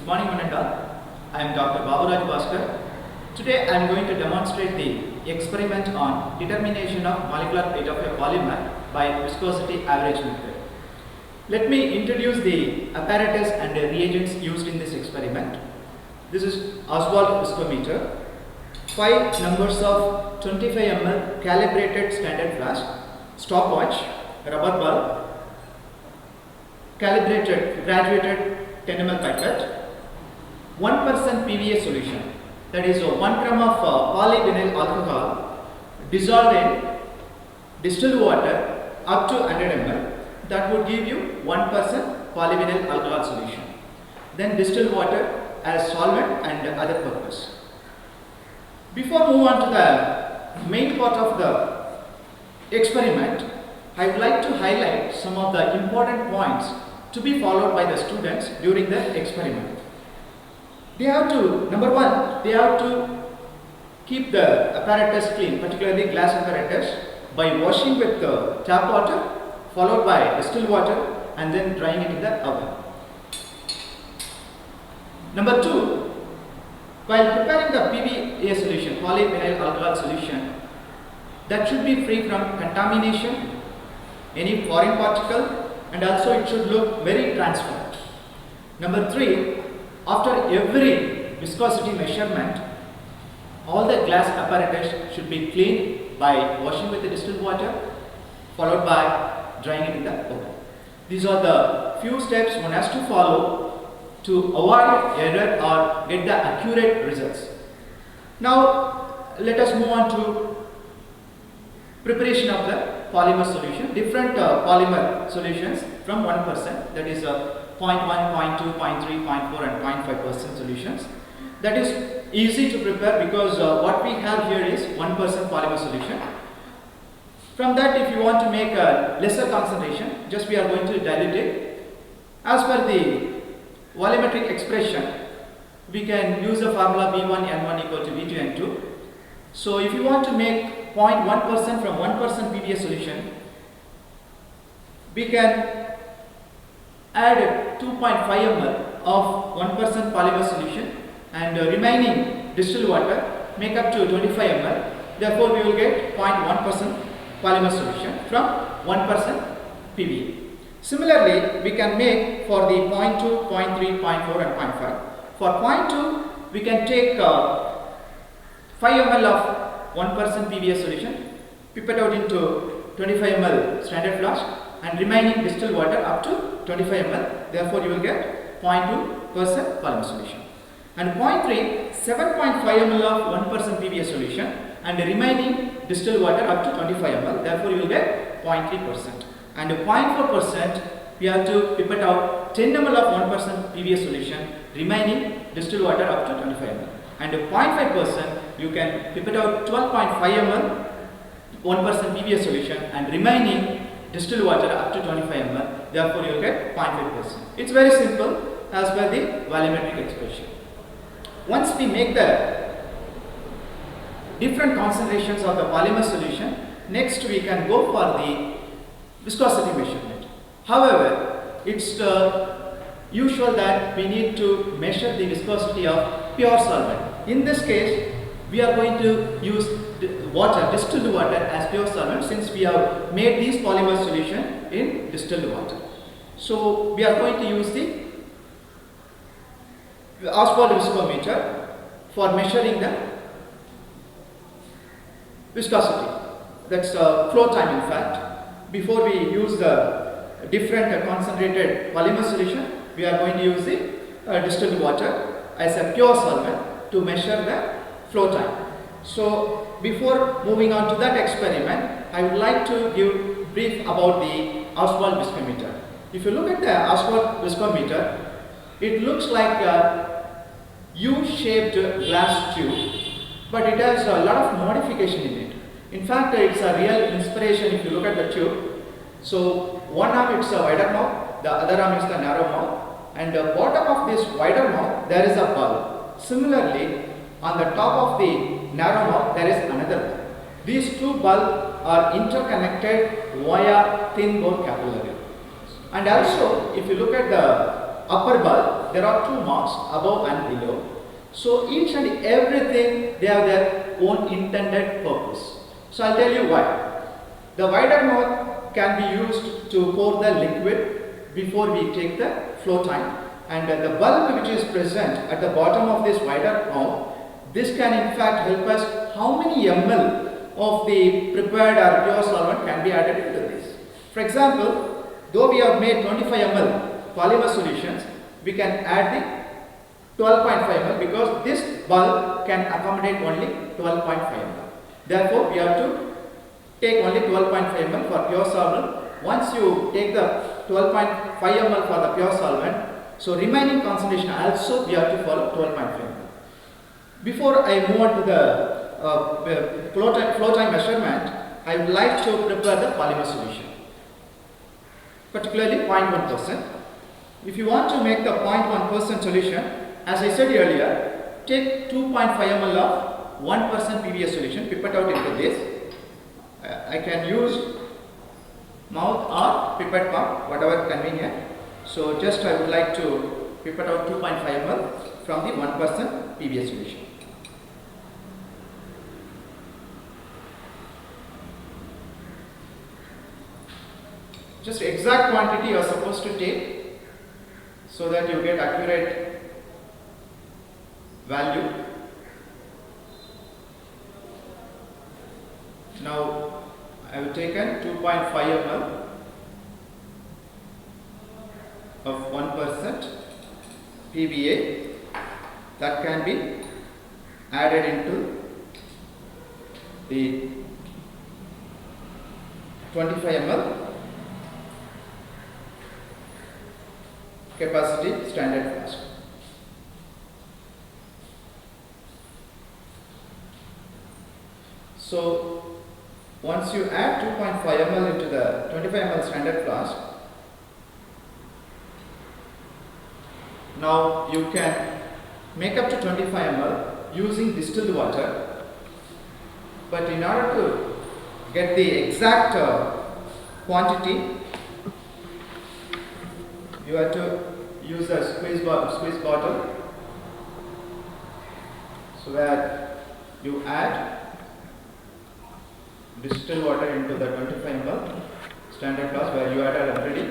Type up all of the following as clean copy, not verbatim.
Good morning, one and all. I am Dr. Baburaj Bhaskar. Today I am going to demonstrate the experiment on determination of molecular weight of a polymer by viscosity average method. Let me introduce the apparatus and the reagents used in this experiment. This is Oswald viscometer, 5 numbers of 25 ml calibrated standard flask, stopwatch, rubber bulb, calibrated graduated 10 ml pipette, 1% PVA solution, that is 1 gram of polyvinyl alcohol dissolved in distilled water up to 100 ml. That would give you 1% polyvinyl alcohol solution. Then distilled water as solvent and other purpose. Before move on to the main part of the experiment, I would like to highlight some of the important points to be followed by the students during the experiment. They have to, number one, they have to keep the apparatus clean, particularly glass apparatus, by washing with tap water, followed by distilled water, and then drying it in the oven. Number two, while preparing the PVA solution, polyvinyl alcohol solution, that should be free from contamination, any foreign particle, and also it should look very transparent. Number three, after every viscosity measurement, all the glass apparatus should be cleaned by washing with the distilled water, followed by drying it in the oven. These are the few steps one has to follow to avoid error or get the accurate results. Now let us move on to preparation of the polymer solution. Different polymer solutions from 1%, that is 0.1, 0.2, 0.3, 0.4 and 0.5% solutions. That is easy to prepare because what we have here is 1% polymer solution. From that, if you want to make a lesser concentration, just we are going to dilute it. As per the volumetric expression, we can use the formula V1 N1 equal to V2 N2. So if you want to make 0.1% from 1% PVA solution, we can add 2.5 ml of 1% polymer solution and remaining distilled water make up to 25 ml. Therefore, we will get 0.1% polymer solution from 1% PVA. Similarly, we can make for the 0.2, 0.3, 0.4 and 0.5. For 0.2, we can take 5 ml of 1% PVA solution, pipette out into 25 ml standard flask and remaining distilled water up to 25 ml. Therefore, you will get 0.2% polymer solution. And 0.3, 7.5 ml of 1% PVA solution and remaining distilled water up to 25 ml. Therefore, you will get 0.3%. And 0.4%, we have to pipette out 10 ml of 1% PVA solution, remaining distilled water up to 25 ml. And 0.5%, you can pipette out 12.5 ml 1% PVA solution and remaining distilled water up to 25 ml. Therefore, you will get 0.5%. It's very simple as per the volumetric expression. Once we make the different concentrations of the polymer solution, next we can go for the viscosity measurement. However, it's usual that we need to measure the viscosity of pure solvent. In this case, we are going to use water, distilled water as pure solvent since we have made these polymer solution in distilled water. So, we are going to use the Oswald viscometer for measuring the viscosity. That's flow time in fact. Before we use the different concentrated polymer solution, we are going to use the distilled water as a pure solvent to measure the flow time. So before moving on to that experiment, I would like to give brief about the Oswald viscometer. If you look at the Oswald viscometer, it looks like a U-shaped glass tube, but it has a lot of modification in it. In fact, it's a real inspiration if you look at the tube. So one arm it's a wider mouth, the other arm is the narrow mouth, and the bottom of this wider mouth there is a bulb. Similarly, on the top of the narrow mouth there is another bulb. These two bulbs are interconnected via thin bore capillary. And also, if you look at the upper bulb, there are two marks above and below. So each and everything, they have their own intended purpose. So I'll tell you why. The wider mouth can be used to pour the liquid before we take the flow time, and the bulb which is present at the bottom of this wider mouth, this can in fact help us how many ml of the prepared or pure solvent can be added into this. For example, though we have made 25 ml polymer solutions, we can add the 12.5 ml because this bulb can accommodate only 12.5 ml. Therefore, we have to take only 12.5 ml for pure solvent. Once you take the 12.5 ml for the pure solvent, so remaining concentration also we have to follow 12.5 ml. Before I move on to the flow time measurement, I would like to prepare the polymer solution, particularly 0.1%. If you want to make the 0.1% solution, as I said earlier, take 2.5 ml of 1% PVA solution, pipette out into this. I can use mouth or pipette pump, whatever convenient. So just I would like to pipette out 2.5 ml from the 1% PVA solution. Just exact quantity you are supposed to take so that you get accurate value. Now I have taken 2.5 ml of 1% PVA that can be added into the 25 ml capacity standard flask. So once you add 2.5 ml into the 25 ml standard flask, now you can make up to 25 ml using distilled water, but in order to get the exact quantity, you have to use a squeeze bottle, so where you add distilled water into the 25 ml standard flask, where you added already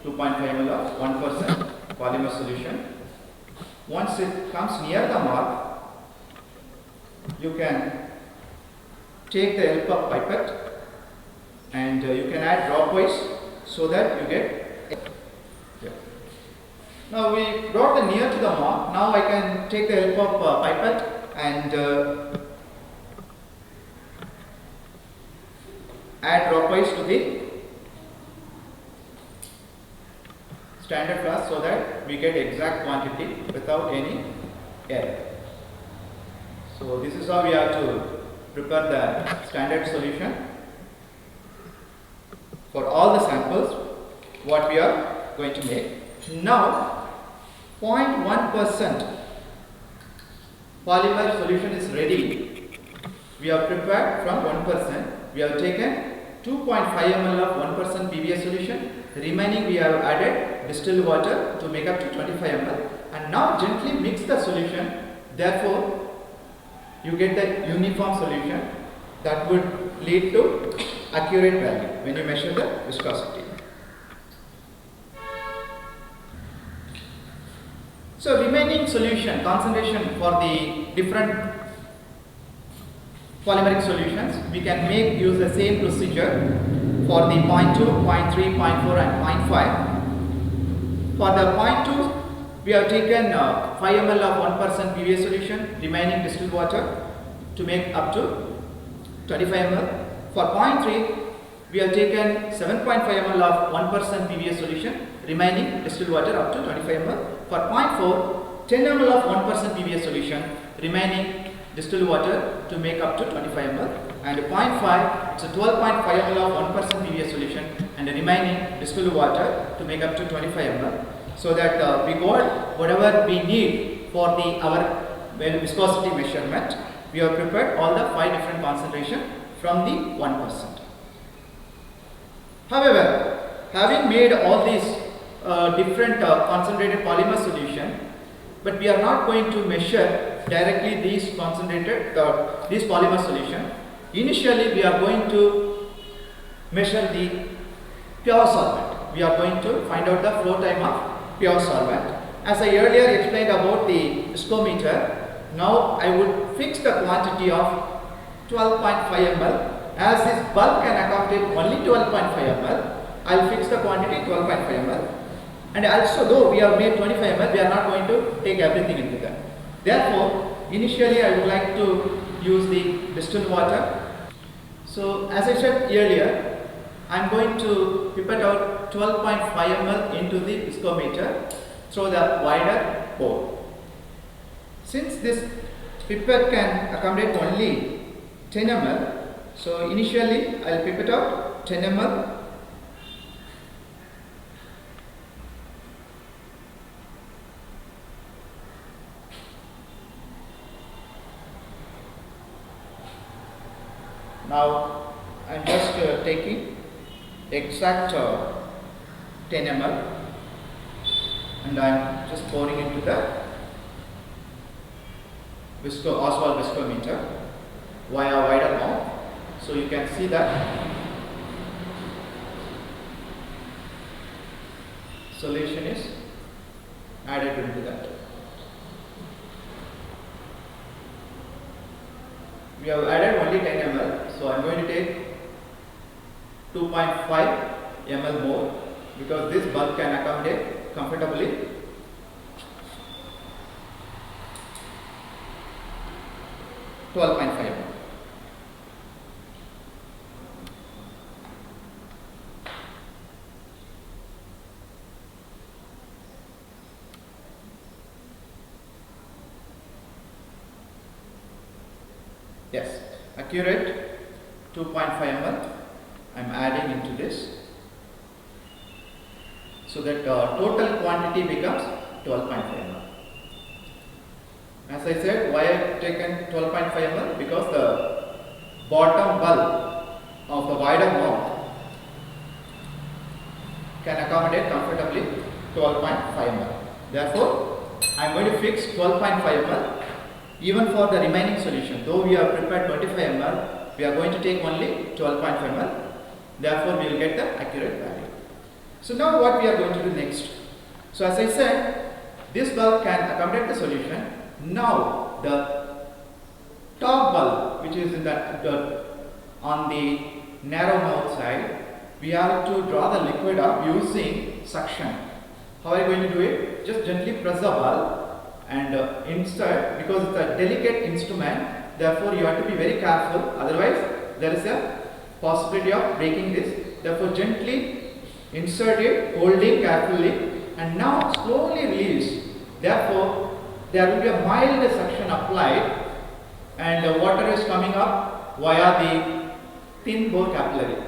2.5 ml of 1% polymer solution. Once it comes near the mark, you can take the help of pipette and you can add dropwise so that you get. Now we brought the near to the mark. Now I can take the help of pipette and add dropwise to the standard flask so that we get exact quantity without any error. So this is how we have to prepare the standard solution for all the samples what we are going to make. Now 0.1% polymer solution is ready. We have prepared from 1%. We have taken 2.5 ml of 1% PVA solution. Remaining we have added distilled water to make up to 25 ml, and now gently mix the solution. Therefore, you get the uniform solution that would lead to accurate value when you measure the viscosity. So remaining solution concentration for the different polymeric solutions, we can use the same procedure for the 0.2, 0.3, 0.4 and 0.5. For the 0.2, we have taken 5 ml of 1% PVA solution, remaining distilled water to make up to 25 ml. For 0.3, we have taken 7.5 ml of 1% PVA solution, remaining distilled water up to 25 ml. For 0.4, 10 ml of 1% PVA solution, remaining distilled water to make up to 25 ml. And 0.5, it's a 12.5 ml of 1% PVA solution and the remaining distilled water to make up to 25 ml. So that we got whatever we need for our viscosity measurement. We have prepared all the 5 different concentration from the 1%. However, having made all these different concentrated polymer solution, but we are not going to measure directly these concentrated these polymer solution. Initially we are going to measure the pure solvent. We are going to find out the flow time of pure solvent. As I earlier explained about the viscometer, now I would fix the quantity of 12.5 ml. As this bulk can accommodate only 12.5 ml, I will fix the quantity 12.5 ml. And also, though we have made 25 ml, we are not going to take everything into that. Therefore, initially I would like to use the distilled water. So as I said earlier, I am going to pipette out 12.5 ml into the viscometer through the wider pore. Since this pipette can accommodate only 10 ml, so initially I will pipette out 10 ml. Now I am just taking exact 10 ml and I am just pouring into the Oswald viscometer via wider mouth. So you can see that solution is added into that. We have added only 10 ml, so I am going to take 2.5 ml more because this bulk can accommodate comfortably 12.5 ml. Yes, accurate 2.5 ml I am adding into this, so that total quantity becomes 12.5 ml. As I said, why I have taken 12.5 ml? Because the bottom bulb of the wider mouth can accommodate comfortably 12.5 ml. Therefore, I am going to fix 12.5 ml. Even for the remaining solution, though we have prepared 25 ml, we are going to take only 12.5 ml. Therefore, we will get the accurate value. So now what we are going to do next? So as I said, this bulb can accommodate the solution. Now the top bulb, which is in on the narrow mouth side, we have to draw the liquid up using suction. How are you going to do it? Just gently press the bulb and insert, because it's a delicate instrument, therefore you have to be very careful, otherwise there is a possibility of breaking this. Therefore gently insert it, holding carefully, and now slowly release. Therefore there will be a mild suction applied and water is coming up via the thin bore capillary.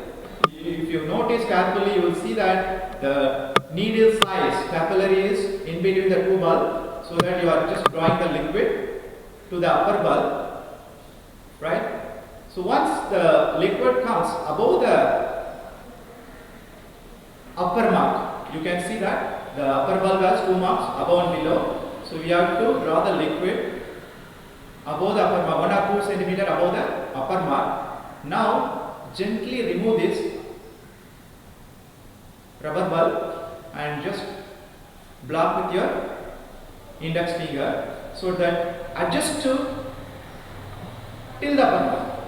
If you notice carefully, you will see that the needle size capillary is in between the two bulbs, so that you are just drawing the liquid to the upper bulb, right? So once the liquid comes above the upper mark, you can see that the upper bulb has 2 marks, above and below. So we have to draw the liquid above the upper mark, 1 or 2 centimeter above the upper mark. Now gently remove this rubber bulb and just block with your index finger, so that adjust to till the upper mark.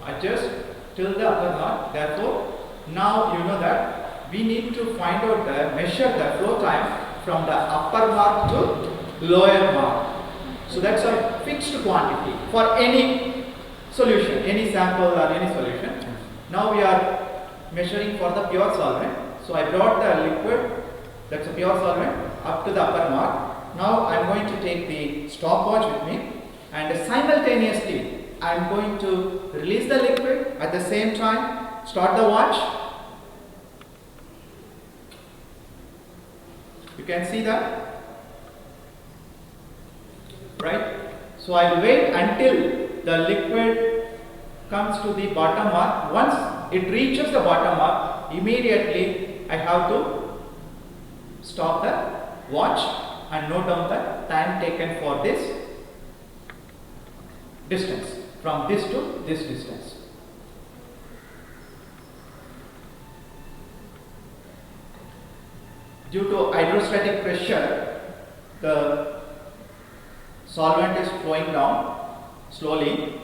Adjust till the upper mark. Therefore, now you know that we need to find out measure the flow time from the upper mark to lower mark. So that's a fixed quantity for any solution, any sample or any solution. Now we are measuring for the pure solvent. So I brought the liquid, that's a pure solvent, up to the upper mark. Now I am going to take the stopwatch with me, and simultaneously I am going to release the liquid, at the same time start the watch. You can see that, right? So I will wait until the liquid comes to the bottom mark. Once it reaches the bottom mark, immediately I have to stop the watch and note down the time taken for this distance, from this to this distance. Due to hydrostatic pressure, the solvent is flowing down slowly.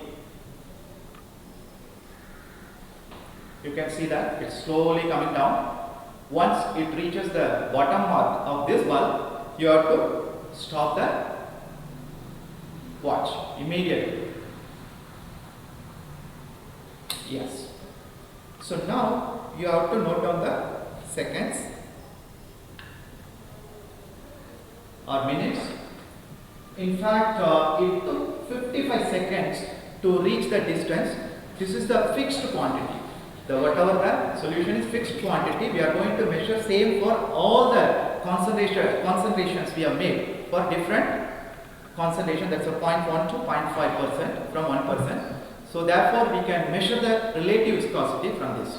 You can see that it's slowly coming down. Once it reaches the bottom mark of this bulb, you have to stop the watch immediately. Yes. So now you have to note down the seconds or minutes. In fact, it took 55 seconds to reach the distance. This is the fixed quantity. Whatever the solution is fixed quantity, we are going to measure same for all the concentrations we have made for different concentration. That's a 0.1 to 0.5% from 1%. So therefore, we can measure the relative viscosity from this.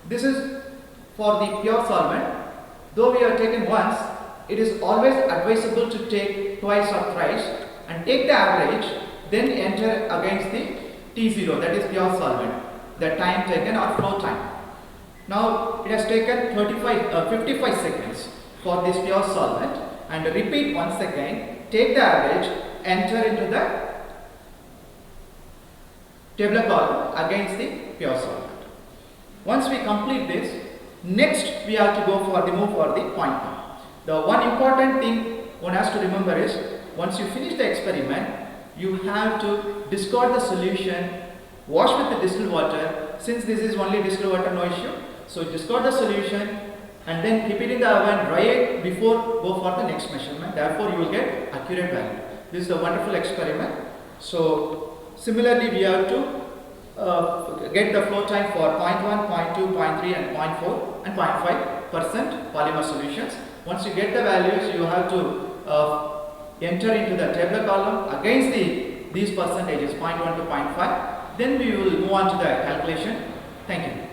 This is for the pure solvent. Though we have taken once, it is always advisable to take twice or thrice and take the average, then enter against the T0, that is pure solvent, the time taken or flow time. Now it has taken 55 seconds for this pure solvent, and repeat once again, take the average, enter into the tabular column against the pure solvent. Once we complete this, next we have to go for the move for the point one. The one important thing one has to remember is, once you finish the experiment, you have to discard the solution, wash with the distilled water. Since this is only distilled water, no issue. So discard the solution and then keep it in the oven, dry it before go for the next measurement. Therefore, you will get accurate value. This is a wonderful experiment. So similarly, we have to get the flow time for 0.1, 0.2, 0.3 and 0.4 and 0.5% polymer solutions. Once you get the values, you have to enter into the tabular column against these percentages 0.1 to 0.5. Then we will move on to the calculation. Thank you.